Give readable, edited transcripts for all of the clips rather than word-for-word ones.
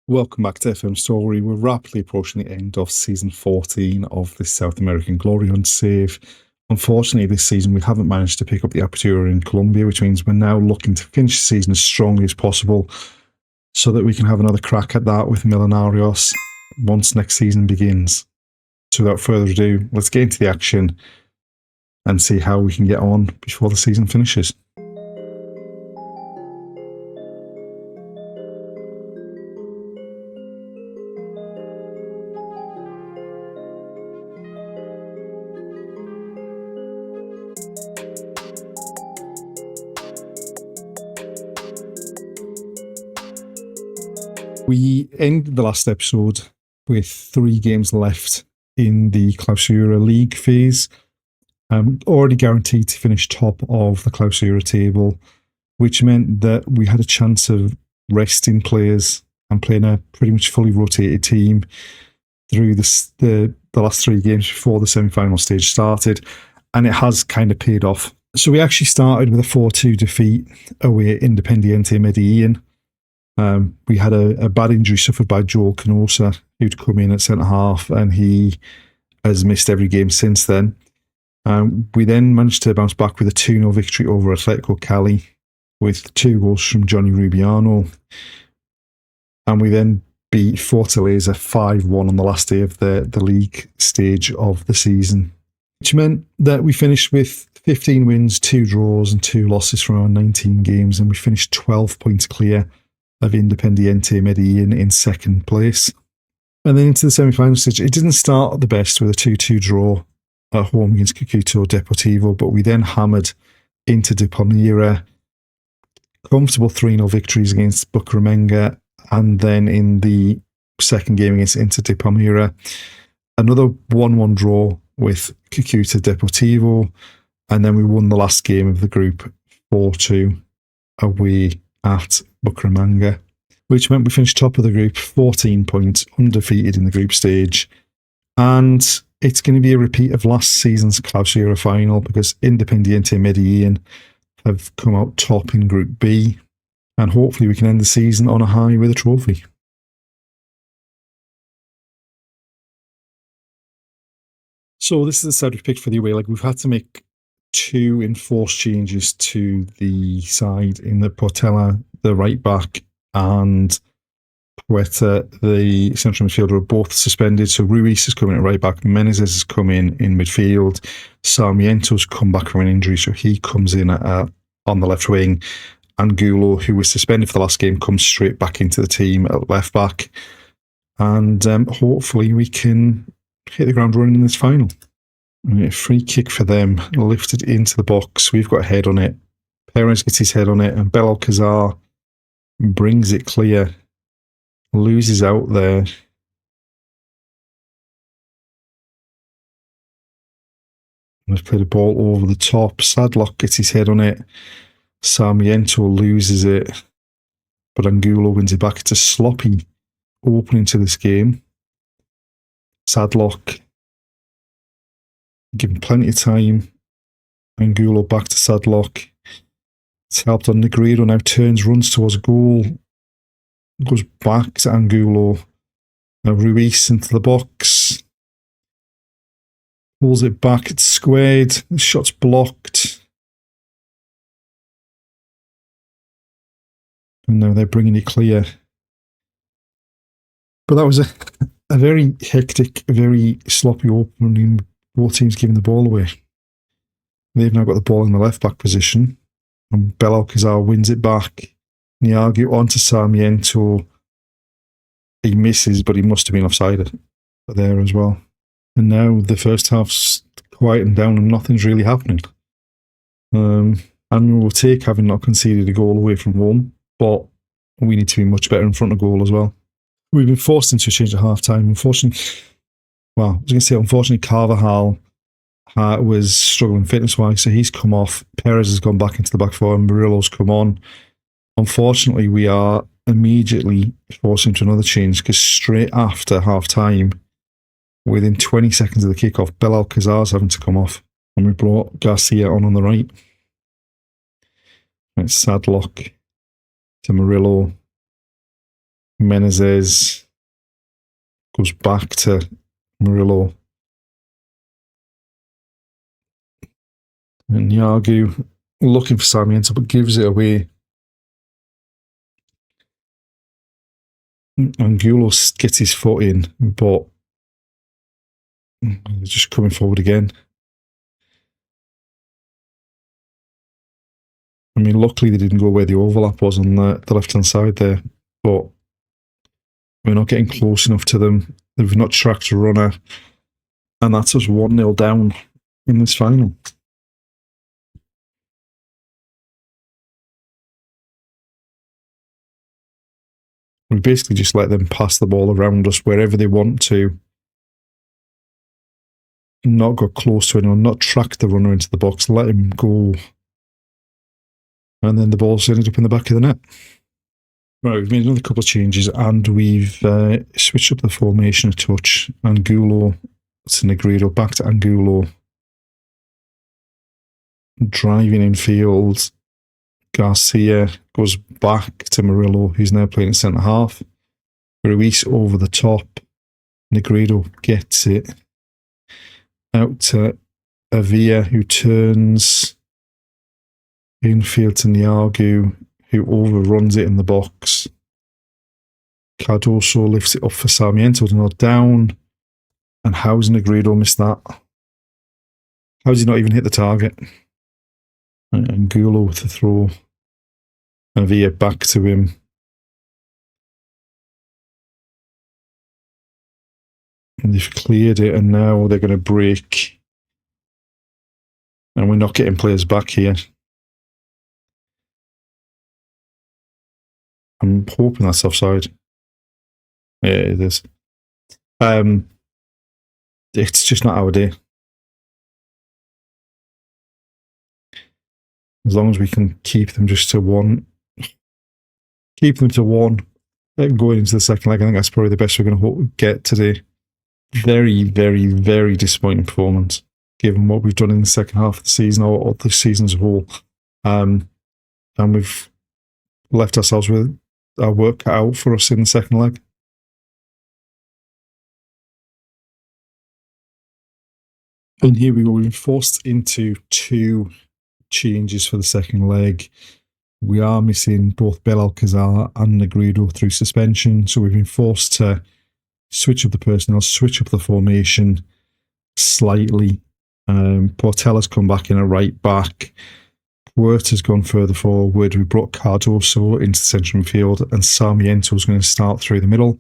Welcome back to FM Story. We're rapidly approaching the end of season 14 of the South American Glory Hunt save. Unfortunately, this season we haven't managed to pick up the Apertura in Colombia, which means we're now looking to finish the season as strongly as possible so that we can have another crack at that with Millonarios once next season begins. So without further ado, let's get into the action and see how we can get on before the season finishes. We ended the last episode with 3 games left in the Clausura League phase. Already guaranteed to finish top of the Clausura table, which meant that we had a chance of resting players and playing a pretty much fully rotated team through the last 3 games before the semi-final stage started, and it has kind of paid off. So we actually started with a 4-2 defeat away at Independiente Medellin. We had a bad injury suffered by Joel Canosa, who'd come in at centre-half, and he has missed every game since then. We then managed to bounce back with a 2-0 victory over Atletico Cali with 2 goals from Johnny Rubiano. And we then beat Fortaleza 5-1 on the last day of the league stage of the season, which meant that we finished with 15 wins, 2 draws and 2 losses from our 19 games, and we finished 12 points clear of Independiente Medellin in second place. And then into the semi-final stage, it didn't start the best with a 2-2 draw at home against Cúcuta Deportivo, but we then hammered Inter de Palmira, comfortable 3-0 victories against Bucaramanga, and then in the second game against Inter de Palmira, another 1-1 draw with Cúcuta Deportivo, and then we won the last game of the group 4-2 away at Bucaramanga, which meant we finished top of the group, 14 points, undefeated in the group stage. And it's going to be a repeat of last season's Clausura final because Independiente Medellin have come out top in Group B, and hopefully we can end the season on a high with a trophy. So this is the side we've picked for the away leg. We've had to make 2 enforced changes to the side in the Portela, the right back, and Poeta, the central midfielder, are both suspended. So Ruiz is coming at right back, Menezes has come in midfield, Sarmiento's come back from an injury, so he comes in on the left wing, and Gulo, who was suspended for the last game, comes straight back into the team at left back. And hopefully we can hit the ground running in this final. A free kick for them, lifted into the box. We've got a head on it. Perez gets his head on it, and Belalcazar brings it clear. Loses out there. Let's play the ball over the top. Sadlock gets his head on it. Sarmiento loses it, but Angulo wins it back. It's a sloppy opening to this game. Sadlock given plenty of time. Angulo back to Sadlock. It's helped on. Negredo now turns, runs towards goal, goes back to Angulo. Now Ruiz into the box. Pulls it back, it's squared. The shot's blocked. And now they're bringing it clear. But that was a very hectic, very sloppy opening. Both teams giving the ball away. They've now got the ball in the left-back position, and Belalcazar wins it back. Niagu onto Sarmiento. He misses, but he must have been offside there as well. And now the first half's quieting down and nothing's really happening. And we'll take having not conceded a goal away from home, but we need to be much better in front of goal as well. We've been forced into a change at half-time. Unfortunately, Carvajal was struggling fitness-wise, so he's come off. Perez has gone back into the back four, and Murillo's come on. Unfortunately, we are immediately forced into another change because straight after half-time, within 20 seconds of the kickoff, Belalcazar's having to come off, and we brought Garcia on the right. It's Sadlock to Murillo. Menezes goes back to Murillo. And Yagu looking for Sarmiento, but gives it away. Angulo gets his foot in, but just coming forward again. I mean, luckily they didn't go where the overlap was on the left-hand side there, but we're not getting close enough to them. They've not tracked a runner, and that's us 1-0 down in this final. We basically just let them pass the ball around us wherever they want to. Not got close to anyone, not track the runner into the box, let him go. And then the ball's ended up in the back of the net. Right, we've made another couple of changes and we've switched up the formation a touch. Angulo to Negredo, back to Angulo. Driving in field. Garcia goes back to Murillo, who's now playing at centre half. Ruiz over the top. Negredo gets it out to Avia, who turns infield to Niagu, who overruns it in the box. Cardoso lifts it up for Sarmiento to nod down. And how's Negredo missed that? How's he not even hit the target? And Angulo with the throw. Avia back to him. And they've cleared it, and now they're going to break. And we're not getting players back here. I'm hoping that's offside. Yeah, it is. It's just not our day. As long as we can keep them just to one. Keep them to one. Going into the second leg, I think that's probably the best we're going to get today. Very, very, very disappointing performance, given what we've done in the second half of the season, or the season as a whole. And we've left ourselves with our work cut out for us in the second leg. And here we go. We've been forced into 2 changes for the second leg. We are missing both Belalcazar and Negredo through suspension, so we've been forced to switch up the personnel, switch up the formation slightly. Portella's come back in a right back. Huerta's gone further forward. We brought Cardoso into the central midfield, and Sarmiento's going to start through the middle.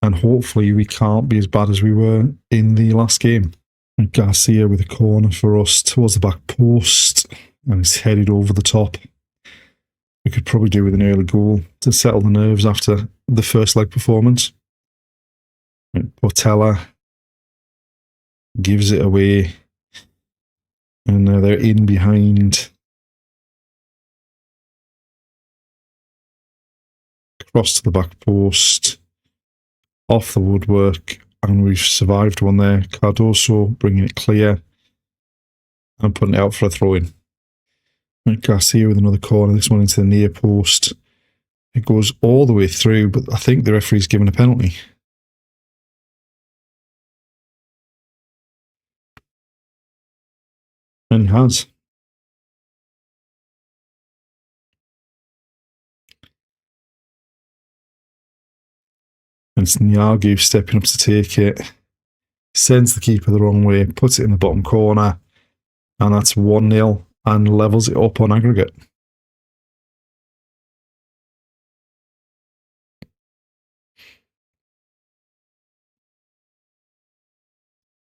And hopefully we can't be as bad as we were in the last game. And Garcia with a corner for us towards the back post, and it's headed over the top. We could probably do with an early goal to settle the nerves after the first leg performance. Portella gives it away, and now they're in behind. Cross to the back post, off the woodwork, and we've survived one there. Cardoso bringing it clear and putting it out for a throw-in. Garcia with another corner, this one into the near post. It goes all the way through, but I think the referee's given a penalty. And he has. And it's Niagu stepping up to take it. Sends the keeper the wrong way, puts it in the bottom corner, and that's 1-0 and levels it up on aggregate.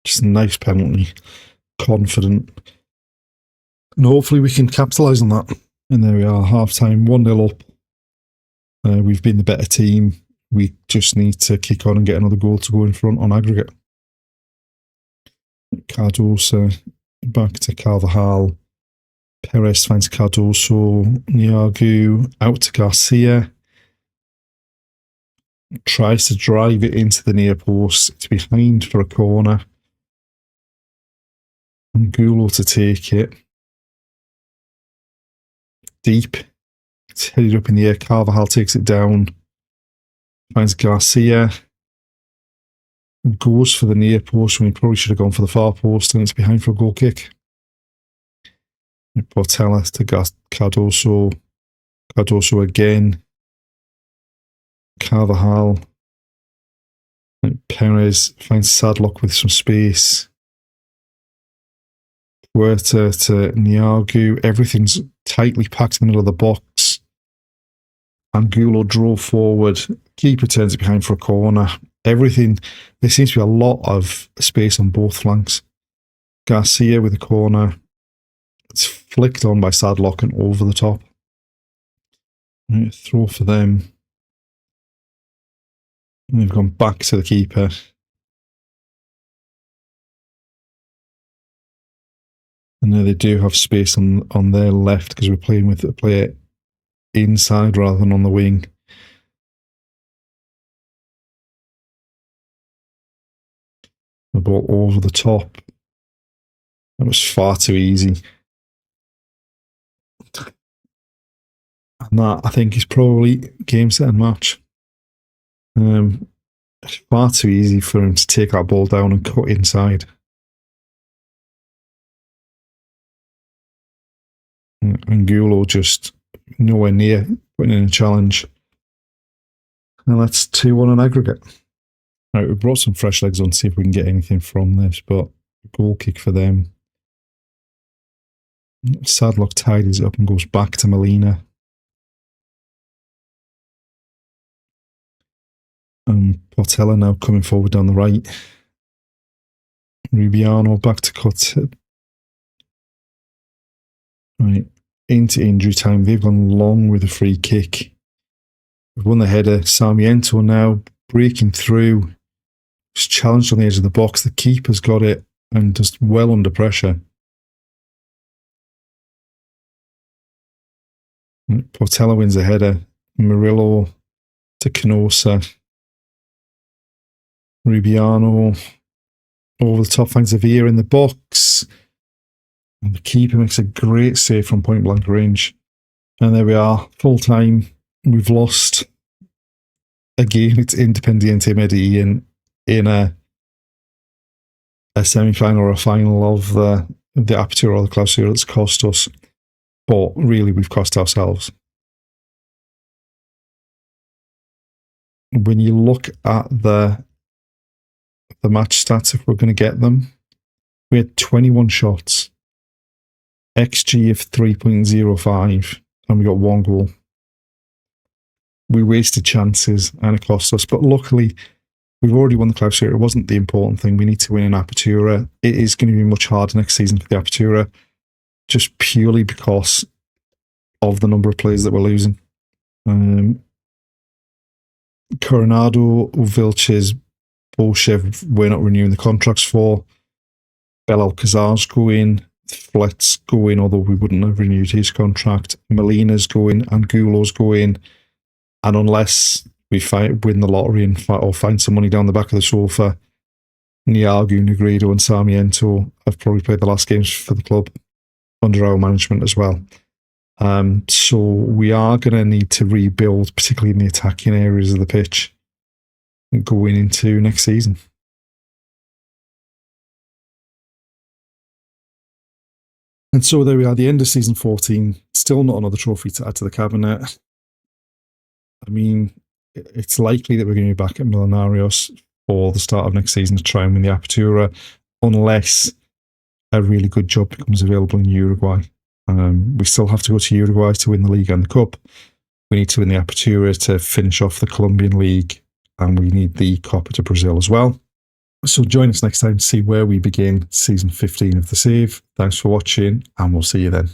Just a nice penalty. Confident. And hopefully we can capitalise on that. And there we are, half-time, 1-0 up. We've been the better team. We just need to kick on and get another goal to go in front on aggregate. Cardoso back to Carvajal. Perez finds Cardoso. Niagu out to Garcia. Tries to drive it into the near post. It's behind for a corner. Angulo to take it. Deep. It's headed up in the air. Carvajal takes it down. finds Garcia, goes for the near post when he probably should have gone for the far post, and it's behind for a goal kick. Portela to Cardoso. Cardoso again. Carvajal. Perez finds Sadlock with some space. Huerta to Niagu. Everything's tightly packed in the middle of the box. Angulo drove forward. Keeper turns it behind for a corner. Everything, there seems to be a lot of space on both flanks. Garcia with a corner. It's flicked on by Sadlock and over the top. Right, throw for them. And they've gone back to the keeper. And now they do have space on their left because we're playing with a player inside rather than on the wing. The ball over the top. That was far too easy. And that, I think, is probably game, set and match. It's far too easy for him to take that ball down and cut inside. Angulo just nowhere near putting in a challenge. And that's 2-1 on aggregate. Right, we brought some fresh legs on to see if we can get anything from this, but goal kick for them. Sadlock tidies up and goes back to Molina. Portela now coming forward down the right. Rubiano back to cut. Right, into injury time. They've gone long with a free kick. We've won the header. Sarmiento now breaking through. Just challenged on the edge of the box. The keeper's got it and just well under pressure. Portela wins the header. Murillo to Canosa. Rubiano over the top, finds Zavia in the box. And the keeper makes a great save from point blank range. And there we are, full time. We've lost again. It's Independiente Medellin in a semi-final or a final of the Apertura or the Clausura that's cost us. But really, we've cost ourselves. When you look at the match stats, if we're going to get them, we had 21 shots, XG of 3.05, and we got 1 goal. We wasted chances and it cost us, but luckily we've already won the Clausura. It wasn't the important thing. We need to win an Apertura. It is going to be much harder next season for the Apertura, just purely because of the number of players that we're losing. Coronado, Vilches, Bolshev, we're not renewing the contracts for. Belalcazar's going. Flet's going, although we wouldn't have renewed his contract. Molina's going. Angulo's going. And unless we win the lottery and or find some money down the back of the sofa, Niagu, Negredo and Sarmiento have probably played the last games for the club under our management as well. So we are going to need to rebuild, particularly in the attacking areas of the pitch, going into next season. And so there we are, the end of season 14. Still not another trophy to add to the cabinet. I mean, it's likely that we're going to be back at Millonarios for the start of next season to try and win the Apertura, unless a really good job becomes available in Uruguay. We still have to go to Uruguay to win the league and the cup. We need to win the Apertura to finish off the Colombian league, and we need the Copa to Brazil as well. So join us next time to see where we begin season 15 of The Save. Thanks for watching, and we'll see you then.